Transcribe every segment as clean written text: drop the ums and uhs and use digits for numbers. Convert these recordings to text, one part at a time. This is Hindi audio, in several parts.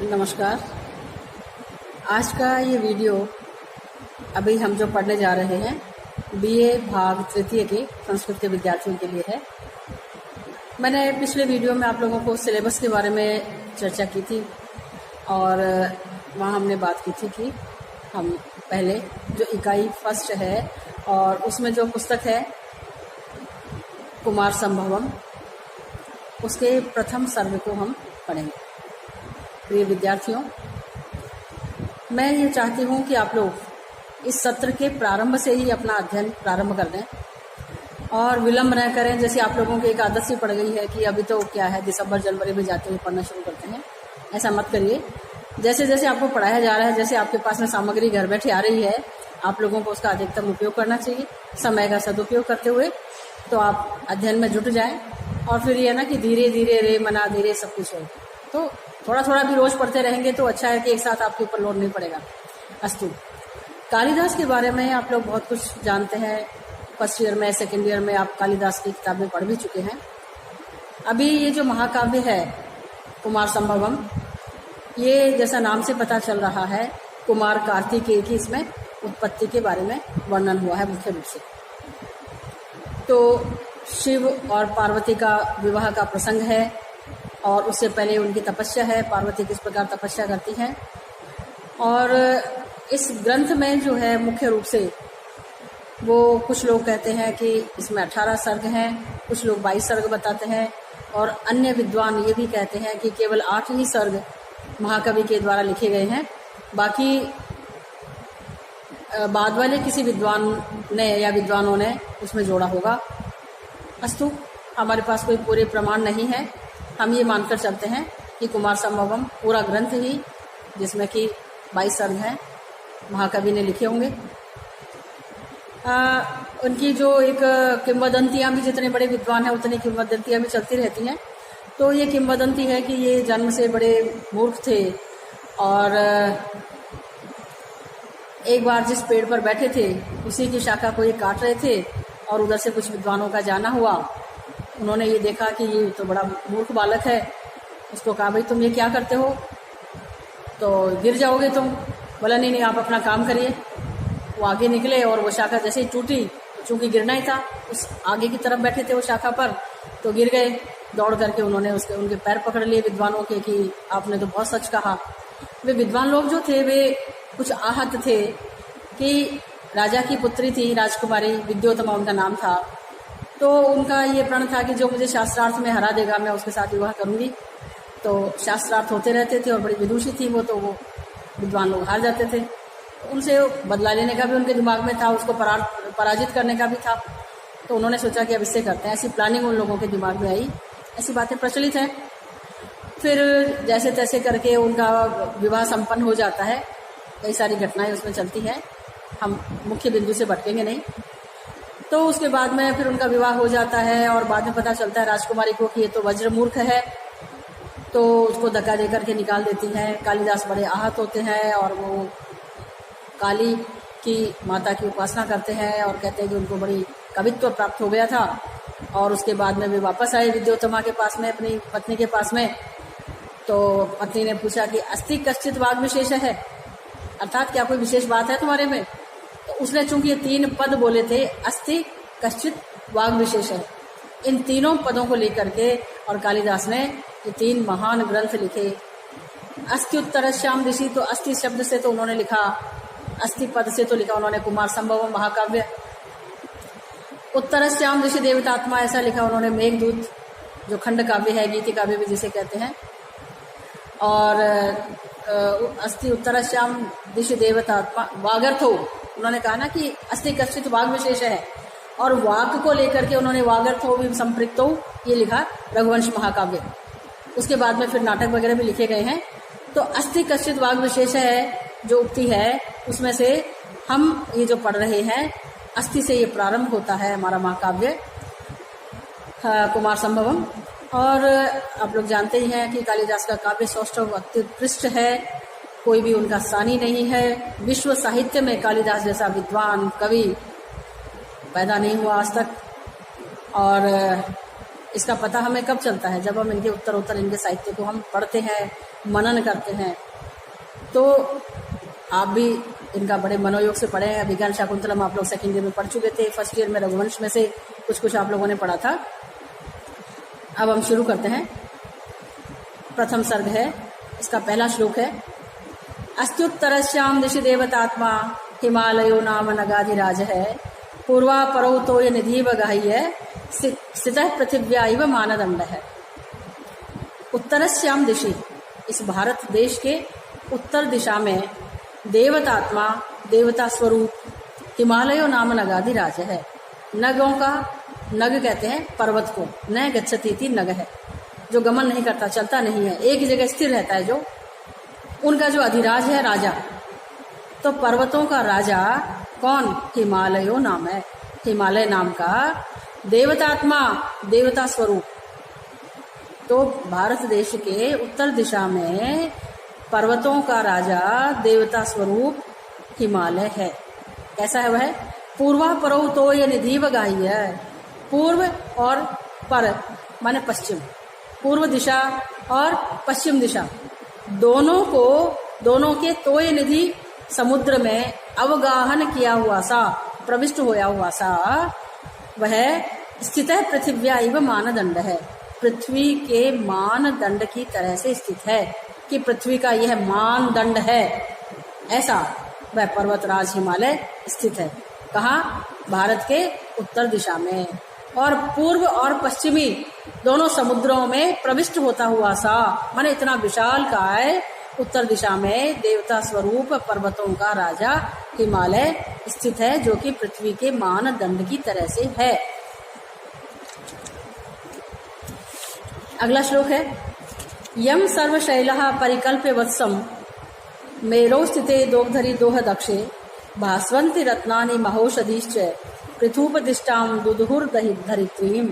नमस्कार। आज का ये वीडियो अभी हम जो पढ़ने जा रहे हैं बीए भाग तृतीय के संस्कृत के विद्यार्थियों के लिए है। मैंने पिछले वीडियो में आप लोगों को सिलेबस के बारे में चर्चा की थी और वहाँ हमने बात की थी कि हम पहले जो इकाई फर्स्ट है और उसमें जो पुस्तक है कुमार संभवम, उसके प्रथम सर्ग को हम पढ़ेंगे। प्रिय विद्यार्थियों, मैं ये चाहती हूँ कि आप लोग इस सत्र के प्रारंभ से ही अपना अध्ययन प्रारंभ कर दें और विलंब न करें। जैसे आप लोगों की एक आदत सी पड़ गई है कि अभी तो क्या है, दिसंबर जनवरी में जाते हुए पढ़ना शुरू करते हैं। ऐसा मत करिए। जैसे जैसे आपको पढ़ाया जा रहा है, जैसे आपके पास में सामग्री घर बैठे आ रही है, आप लोगों को उसका अधिकतम उपयोग करना चाहिए, समय का सदुपयोग करते हुए, तो आप अध्ययन में जुट जाएं। और फिर ये ना कि धीरे धीरे रे मना धीरे सब कुछ हो, तो थोड़ा थोड़ा भी रोज पढ़ते रहेंगे तो अच्छा है कि एक साथ आपके ऊपर लोड नहीं पड़ेगा। अस्तु, कालिदास के बारे में आप लोग बहुत कुछ जानते हैं। फर्स्ट ईयर में, सेकेंड ईयर में आप कालिदास की किताबें पढ़ भी चुके हैं। अभी ये जो महाकाव्य है कुमार संभवम, ये जैसा नाम से पता चल रहा है कुमार कार्तिकेय की इसमें उत्पत्ति के बारे में वर्णन हुआ है मुख्य रूप से। तो शिव और पार्वती का विवाह का प्रसंग है और उससे पहले उनकी तपस्या है, पार्वती किस प्रकार तपस्या करती हैं। और इस ग्रंथ में जो है मुख्य रूप से वो कुछ लोग कहते हैं कि इसमें 18 सर्ग हैं, कुछ लोग 22 सर्ग बताते हैं और अन्य विद्वान ये भी कहते हैं कि केवल 8 ही सर्ग महाकवि के द्वारा लिखे गए हैं, बाकी बाद वाले किसी विद्वान ने या विद्वानों ने उसमें जोड़ा होगा। अस्तु, हमारे पास कोई पूरे प्रमाण नहीं है, हम ये मानकर चलते हैं कि कुमार संभवम पूरा ग्रंथ ही, जिसमें कि 22 सर्ग हैं, महाकवि ने लिखे होंगे। उनकी जो एक किंवदंतियां भी, जितने बड़े विद्वान हैं उतनी किंवदंतियां भी चलती रहती हैं। तो ये किंवदंती है कि ये जन्म से बड़े मूर्ख थे और एक बार जिस पेड़ पर बैठे थे उसी की शाखा को ये काट रहे थे और उधर से कुछ विद्वानों का जाना हुआ। उन्होंने ये देखा कि ये तो बड़ा मूर्ख बालक है, उसको कहा भाई तुम ये क्या करते हो, तो गिर जाओगे तुम। बोला नहीं नहीं, आप अपना काम करिए। वो आगे निकले और वो शाखा जैसे ही टूटी, चूंकि गिरना ही था, उस आगे की तरफ बैठे थे वो शाखा पर, तो गिर गए। दौड़ करके उन्होंने उनके पैर पकड़ लिए विद्वानों के कि आपने तो बहुत सच कहा। वे विद्वान लोग जो थे वे कुछ आहत थे कि राजा की पुत्री थी, राजकुमारी विद्योतमा उनका नाम था, तो उनका ये प्रण था कि जो मुझे शास्त्रार्थ में हरा देगा मैं उसके साथ विवाह करूंगी। तो शास्त्रार्थ होते रहते थे और बड़ी विदुषी थी वो, तो वो विद्वान लोग हार जाते थे। उनसे बदला लेने का भी उनके दिमाग में था, उसको पराजित करने का भी था। तो उन्होंने सोचा कि अब इससे करते हैं, ऐसी प्लानिंग उन लोगों के दिमाग में आई। ऐसी बातें प्रचलित हैं। फिर जैसे तैसे करके उनका विवाह संपन्न हो जाता है। कई सारी घटनाएं उसमें चलती हैं, हम मुख्य बिंदु से भटकेंगे नहीं। तो उसके बाद में फिर उनका विवाह हो जाता है और बाद में पता चलता है राजकुमारी को कि ये तो वज्र मूर्ख है, तो उसको धक्का दे करके निकाल देती हैं। कालिदास बड़े आहत होते हैं और वो काली की माता की उपासना करते हैं और कहते हैं कि उनको बड़ी कवित्व प्राप्त हो गया था। और उसके बाद में वे वापस आए विद्योतमा के पास में, अपनी पत्नी के पास में। तो पत्नी ने पूछा कि अस्ति कश्चित वाग विशेष है, अर्थात क्या कोई विशेष बात है तुम्हारे में। तो उसने चूंकि ये 3 पद बोले थे, अस्ति कश्चित वाग विशेष है, इन तीनों पदों को लेकर के और कालिदास ने ये 3 महान ग्रंथ लिखे। अस्ति उत्तरश्याम ऋषि, तो अस्ति शब्द से तो उन्होंने लिखा, अस्ति पद से तो लिखा उन्होंने कुमार संभवम महाकाव्य। उत्तरश्याम ऋषि देवतात्मा, ऐसा लिखा उन्होंने मेघदूत, जो खंड काव्य है, गीति काव्य भी जिसे कहते हैं। और अस्ति उत्तरश्याम ऋषि देवतात्मा वागर्थो, उन्होंने कहा ना कि अस्ति कश्चित वाग विशेष है, और वाक को लेकर के उन्होंने वागर्थो भी संपृक्तो ये लिखा रघुवंश महाकाव्य। उसके बाद में फिर नाटक वगैरह भी लिखे गए हैं। तो अस्ति कश्चित वाग विशेष है जो उक्ति है, उसमें से हम ये जो पढ़ रहे हैं, अस्ति से ये प्रारंभ होता है हमारा महाकाव्य कुमार संभवम। और आप लोग जानते ही हैं कि कालिदास का काव्य सौष्ठव अत्युत्कृष्ट है, कोई भी उनका सानी नहीं है। विश्व साहित्य में कालिदास जैसा विद्वान कवि पैदा नहीं हुआ आज तक। और इसका पता हमें कब चलता है, जब हम इनके उत्तर इनके साहित्य को हम पढ़ते हैं, मनन करते हैं। तो आप भी इनका बड़े मनोयोग से पढ़े हैं। अभिज्ञान शाकुंतलम आप लोग सेकेंड ईयर में पढ़ चुके थे, फर्स्ट ईयर में रघुवंश में से कुछ आप लोगों ने पढ़ा था। अब हम शुरू करते हैं। प्रथम सर्ग है, इसका पहला श्लोक है। अस्त्युत्तरस्याम दिशि देवतात्मा हिमालयो नाम नगाधिराज है, पूर्वा परौ तोय निधिव गाह्य स्थितः पृथिव्या इव मानदंड है। उत्तरस्याम दिशि, इस भारत देश के उत्तर दिशा में देवतात्मा, देवता स्वरूप, हिमालयो नाम नगाधिराज है। नगों का नग कहते हैं पर्वत को, न गच्छति थी नग है, जो गमन नहीं करता, चलता नहीं है, एक जगह स्थिर रहता है, जो उनका जो अधिराज है, राजा। तो पर्वतों का राजा कौन? हिमालयो नाम है, हिमालय नाम का देवतात्मा, देवता स्वरूप। तो भारत देश के उत्तर दिशा में पर्वतों का राजा, देवता स्वरूप हिमालय है। कैसा है वह? पूर्वा परौ तोय निधिव गाह्य, पूर्व और पर माने पश्चिम, पूर्व दिशा और पश्चिम दिशा दोनों के तोय निधि समुद्र में अवगाहन किया हुआ सा, प्रविष्ट होया हुआ सा, वह स्थित है पृथिव्या इव मानदंड है, पृथ्वी के मानदंड की तरह से स्थित है, कि पृथ्वी का यह मानदंड है, ऐसा वह पर्वतराज हिमालय स्थित है। कहाँ? भारत के उत्तर दिशा में, और पूर्व और पश्चिमी दोनों समुद्रों में प्रविष्ट होता हुआ सा, माने इतना विशाल काय उत्तर दिशा में देवता स्वरूप पर्वतों का राजा हिमालय स्थित है, जो कि पृथ्वी के मानदंड की तरह से है। अगला श्लोक है। यम सर्वशैलः परिकल्प्य वत्सम मेरौ स्थिते दोग्धरी दोह दक्षे भास्वन्ति रत्नानि महौषधीश्च पृथुपदिष्टाम दुदुहुर धरित्रीम।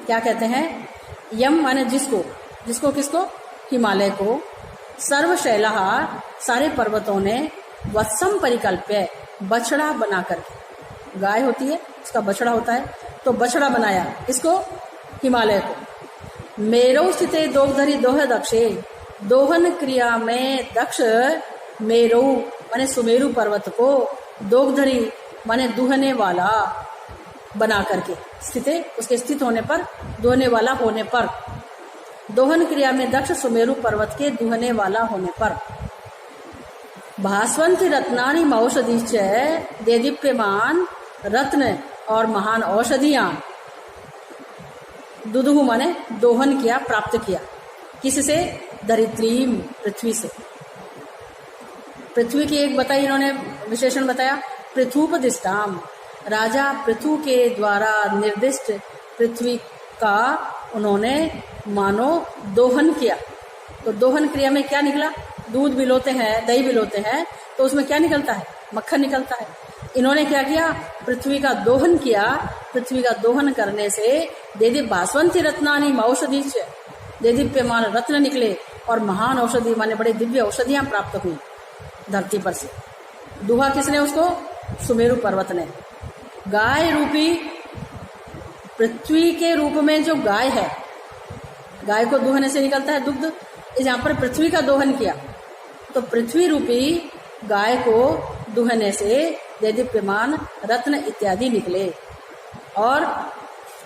क्या कहते हैं? यम माने जिसको, जिसको किसको? हिमालय को। सर्वशैलः सारे पर्वतों ने, वत्सम परिकल्प्य बछड़ा बना करके, गाय होती है उसका बछड़ा होता है, तो बछड़ा बनाया इसको, हिमालय को। मेरौ स्थिते दोग्धरी दोह दक्षे, दोहन क्रिया में दक्ष मेरौ माने सुमेरु पर्वत को, दोग्धरी माने दुहने वाला बना करके, स्थिते उसके स्थित होने पर, दुहने वाला होने पर, दोहन क्रिया में दक्ष सुमेरु पर्वत के दुहने वाला होने पर। भास्वन्ति रत्नानि महौषधीश्च, देदीप्यमान रत्न और महान औषधियां, दुदुहु माने दोहन किया, प्राप्त किया, किससे? धरित्रीम, पृथ्वी से। पृथ्वी की एक बताई इन्होंने विशेषण बताया, पृथुपदिष्टाम, राजा पृथु के द्वारा निर्दिष्ट पृथ्वी का उन्होंने मानो दोहन किया। तो दोहन क्रिया में क्या निकला? दूध बिलोते हैं, दही बिलोते हैं, तो उसमें क्या निकलता है? मक्खन निकलता है। इन्होंने क्या किया? पृथ्वी का दोहन किया। पृथ्वी का दोहन करने से देदी भास्वन्ति रत्नानि महौषधीश्च, देदीप्यमान रत्न निकले और महान औषधि माने बड़े दिव्य औषधियां प्राप्त हुई धरती पर से। दुहा किसने उसको? सुमेरु पर्वत ने। गाय रूपी पृथ्वी के रूप में जो गाय है, गाय को दुहने से निकलता है दुग्ध, यहाँ पर पृथ्वी का दोहन किया, तो पृथ्वी रूपी गाय को दुहने से देदीप्यमान रत्न इत्यादि निकले। और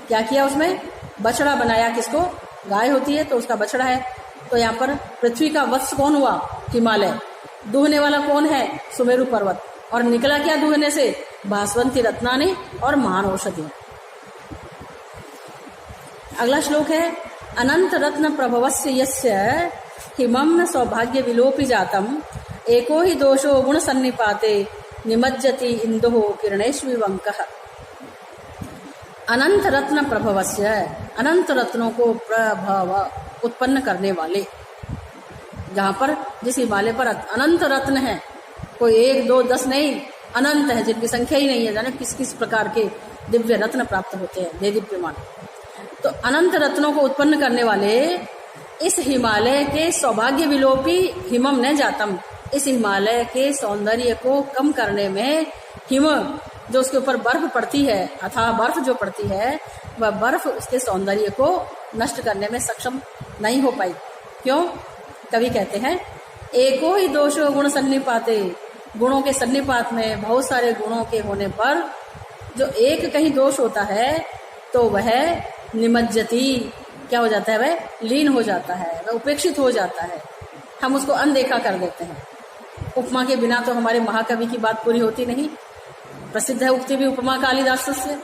क्या किया? उसमें बछड़ा बनाया। किसको? गाय होती है तो उसका बछड़ा है। तो यहाँ पर पृथ्वी का वत्स कौन हुआ? हिमालय। दुहने वाला कौन है? सुमेरु पर्वत। और निकला क्या दुहने से? भास्वन्ति रत्नानि और महान औषधि। अगला श्लोक है। अनंत रत्न प्रभवस्य यस्य हिमं न सौभाग्य विलोपि जातम एको ही दोषो गुण सन्निपाते निमज्जति इंदुः किरणेष्विवंकः। अनंत रत्न प्रभवस्य, अनंत रत्नों को प्रभव उत्पन्न करने वाले, जहाँ पर जिस हिमालय पर अनंत रत्न है, कोई 1 2 10 नहीं, अनंत है, जिनकी संख्या ही नहीं है, जाने किस किस प्रकार के दिव्य रत्न प्राप्त होते हैं, देदीप्यमान। तो अनंत रत्नों को उत्पन्न करने वाले इस हिमालय के सौभाग्य विलोपी हिमम न जातम, इस हिमालय के सौंदर्य को कम करने में हिम जो उसके ऊपर बर्फ पड़ती है, अथाह बर्फ जो पड़ती है, वह बर्फ उसके सौंदर्य को नष्ट करने में सक्षम नहीं हो पाई। क्यों? कवि कहते हैं, एको ही दोषो गुण सन्निपाते, गुणों के सन्निपात में बहुत सारे गुणों के होने पर जो एक कहीं दोष होता है तो वह निमज्जति, क्या हो जाता है, वह लीन हो जाता है, वह उपेक्षित हो जाता है, हम उसको अनदेखा कर देते हैं। उपमा के बिना तो हमारे महाकवि की बात पूरी होती नहीं। प्रसिद्ध है उक्ति भी उपमा कालिदास से,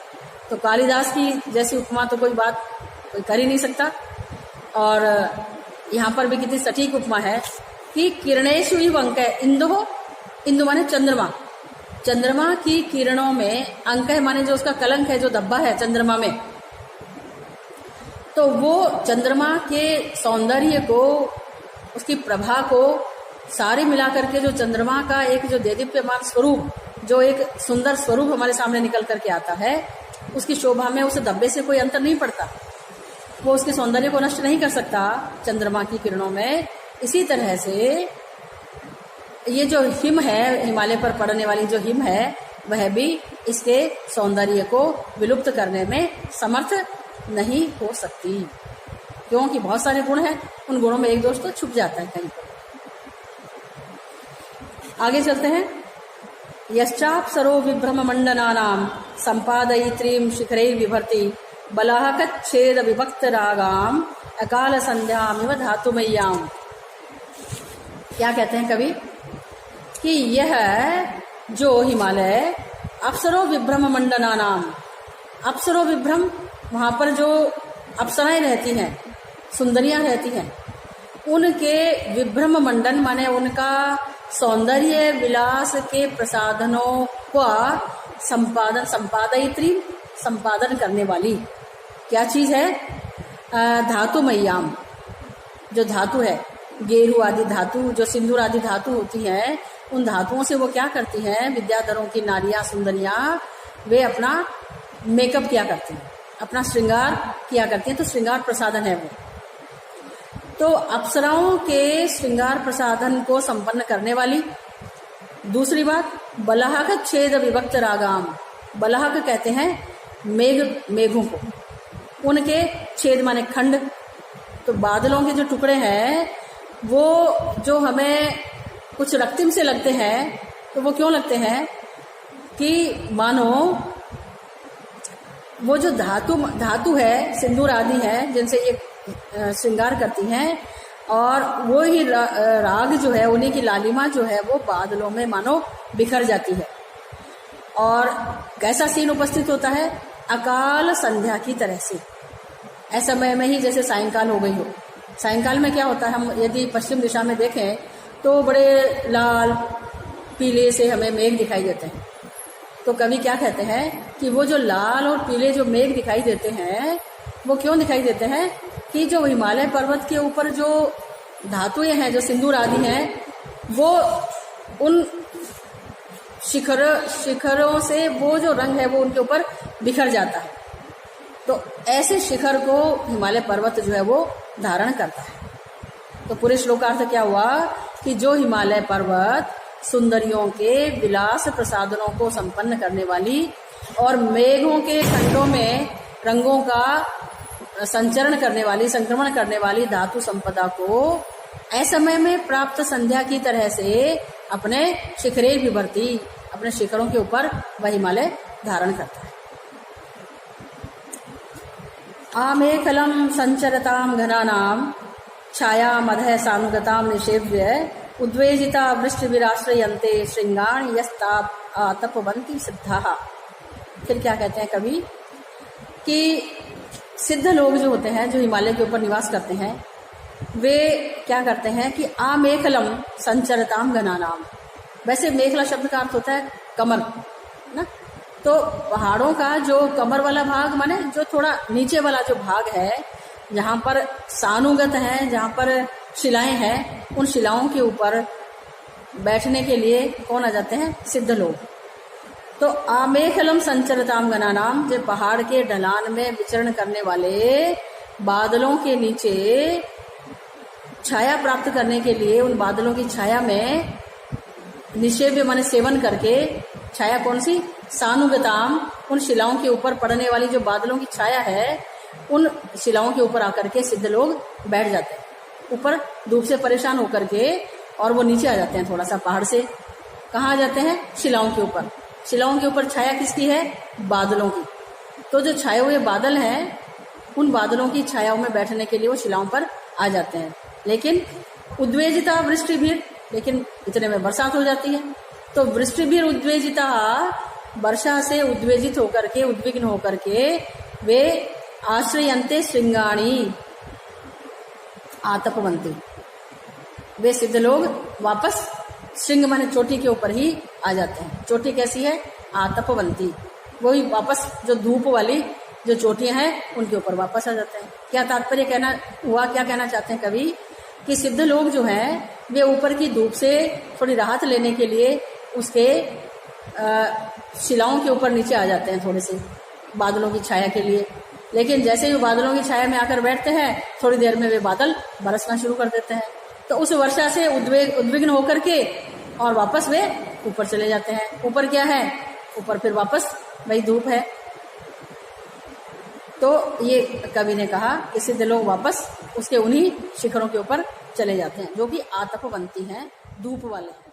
तो कालिदास की जैसी उपमा तो कोई कर ही नहीं सकता। और यहाँ पर भी कितनी सटीक उपमा है कि किरणेषु इव अंक इंदु, इंदु माने चंद्रमा, चंद्रमा की किरणों में, अंक माने जो उसका कलंक है, जो धब्बा है चंद्रमा में, तो वो चंद्रमा के सौंदर्य को, उसकी प्रभा को सारे मिला करके जो चंद्रमा का एक जो देदीप्यमान स्वरूप, जो एक सुंदर स्वरूप हमारे सामने निकल करके आता है, उसकी शोभा में उस धब्बे से कोई अंतर नहीं पड़ता, वो उसके सौंदर्य को नष्ट नहीं कर सकता चंद्रमा की किरणों में। इसी तरह से ये जो हिम है, हिमालय पर पड़ने वाली जो हिम है, वह भी इसके सौंदर्य को विलुप्त करने में समर्थ नहीं हो सकती, क्योंकि बहुत सारे गुण हैं, उन गुणों में एक दोष तो छुप जाता है कहीं पर। आगे चलते हैं। यश्चाप्सरो विभ्रम मंडनानाम संपादयित्रीं शिखरैः विभर्ति बलाहकच्छेद विभक्त रागाम अकाल संध्यामिव धातुमय्याम। क्या कहते हैं कवि कि यह जो हिमालय अप्सरो विभ्रम मंडनानाम, अप्सरो विभ्रम, वहां पर जो अप्सराएं रहती हैं, सुंदरियां रहती हैं, उनके विभ्रम मंडन माने उनका सौंदर्य विलास के प्रसाधनों का संपादन, संपादयित्री, संपादन करने वाली क्या चीज है, धातुमय्याम, जो धातु है, गेरू आदि धातु, जो सिंदूर आदि धातु होती है, उन धातुओं से वो क्या करती हैं, विद्याधरों की नारियां, सुंदरियां, वे अपना मेकअप किया करती हैं, अपना श्रृंगार किया करती हैं, तो श्रृंगार प्रसाधन है वो। तो अप्सराओं के श्रृंगार प्रसाधन को संपन्न करने वाली। दूसरी बात, बलाहक छेद विभक्त रागाम, बलाहक कहते हैं मेघों को, उनके छेद माने खंड, तो बादलों के जो टुकड़े हैं वो जो हमें कुछ रक्तिम से लगते हैं, तो वो क्यों लगते हैं कि मानो वो जो धातु है, सिंदूर आदि है, जिनसे ये श्रृंगार करती हैं, और वो ही राग जो है, उन्हीं की लालिमा जो है, वो बादलों में मानो बिखर जाती है। और कैसा सीन उपस्थित होता है, अकाल संध्या की तरह से, ऐसा समय में ही जैसे सायंकाल हो गई हो। सायंकाल में क्या होता है, हम यदि पश्चिम दिशा में देखें तो बड़े लाल पीले से हमें मेघ दिखाई देते हैं। तो कवि क्या कहते हैं कि वो जो लाल और पीले जो मेघ दिखाई देते हैं, वो क्यों दिखाई देते हैं कि जो हिमालय पर्वत के ऊपर जो धातुएं हैं, जो सिंदूर आदि हैं, वो उन शिखरों से वो जो रंग है वो उनके ऊपर बिखर जाता है। तो ऐसे शिखर को हिमालय पर्वत जो है वो धारण करता है। तो पूरे श्लोकार्थ क्या हुआ कि जो हिमालय पर्वत सुंदरियों के विलास प्रसाधनों को संपन्न करने वाली और मेघों के खंडों में रंगों का संचरण करने वाली, संक्रमण करने वाली धातु संपदा को असमय में प्राप्त संध्या की तरह से अपने शिखरे विभर्ती, अपने शिखरों के ऊपर वह हिमालय धारण करता है। आमेखलम संचरताम घनानाम छाया मधः सानुगताम निषेव्य उद्वेजिता वृष्टि विराश्रयन्ते श्रृंगाण यस्ता तपवंती सिद्धा। फिर क्या कहते हैं कवि कि सिद्ध लोग जो होते हैं, जो हिमालय के ऊपर निवास करते हैं, वे क्या करते हैं कि आमेखलम संचरताम घनानाम। वैसे मेखला शब्द का अर्थ होता है कमर ना, तो पहाड़ों का जो कमर वाला भाग माने जो थोड़ा नीचे वाला जो भाग है, जहाँ पर सानुगत है, जहाँ पर शिलाएं हैं, उन शिलाओं के ऊपर बैठने के लिए कौन आ जाते हैं, सिद्ध लोग। तो आमेखलम संचरताम घनानाम, जो पहाड़ के ढलान में विचरण करने वाले बादलों के नीचे छाया प्राप्त करने के लिए, उन बादलों की छाया में निषेव्य माने सेवन करके, छाया कौन सी, सानुगताम, उन शिलाओं के ऊपर पड़ने वाली जो बादलों की छाया है, उन शिलाओं के ऊपर आकर के सिद्ध लोग बैठ जाते हैं। ऊपर धूप से परेशान होकर के और वो नीचे आ जाते हैं थोड़ा सा पहाड़ से। कहाँ आ जाते हैं? शिलाओं के ऊपर। शिलाओं के ऊपर छाया किसकी है? बादलों की। तो जो छाए हुए बादल हैं, उन बादलों की छायाओं में बैठने के लिए वो शिलाओं पर आ जाते हैं। लेकिन उद्वेजिता वृष्टि भी, लेकिन इतने में बरसात हो जाती है। तो वृष्टि भी उद्वेजिता, वर्षा से उद्वेजित होकर के, उद्विग्न होकर के वे आश्रयन्ते श्रृंगाणी आतपवंती, वे सिद्ध लोग वापस श्रृंग माने चोटी के ऊपर ही आ जाते हैं। चोटी कैसी है? आतपवंती, वही वापस जो धूप वाली जो चोटियां हैं उनके ऊपर वापस आ जाते हैं। क्या तात्पर्य कहना हुआ? क्या कहना चाहते हैं कवि कि सिद्ध लोग जो हैं वे ऊपर की धूप से थोड़ी राहत लेने के लिए उसके शिलाओं के ऊपर नीचे आ जाते हैं थोड़े से बादलों की छाया के लिए। लेकिन जैसे ही वो बादलों की छाया में आकर बैठते हैं, थोड़ी देर में वे बादल बरसना शुरू कर देते हैं। तो उस वर्षा से उद्विग्न होकर के और वापस वे ऊपर चले जाते हैं। ऊपर क्या है? ऊपर फिर वापस वही धूप है। तो ये कवि ने कहा कि सिद्ध लोग वापस उसके उन्हीं शिखरों के ऊपर चले जाते हैं जो कि आतपवंती हैं, धूप वाले हैं।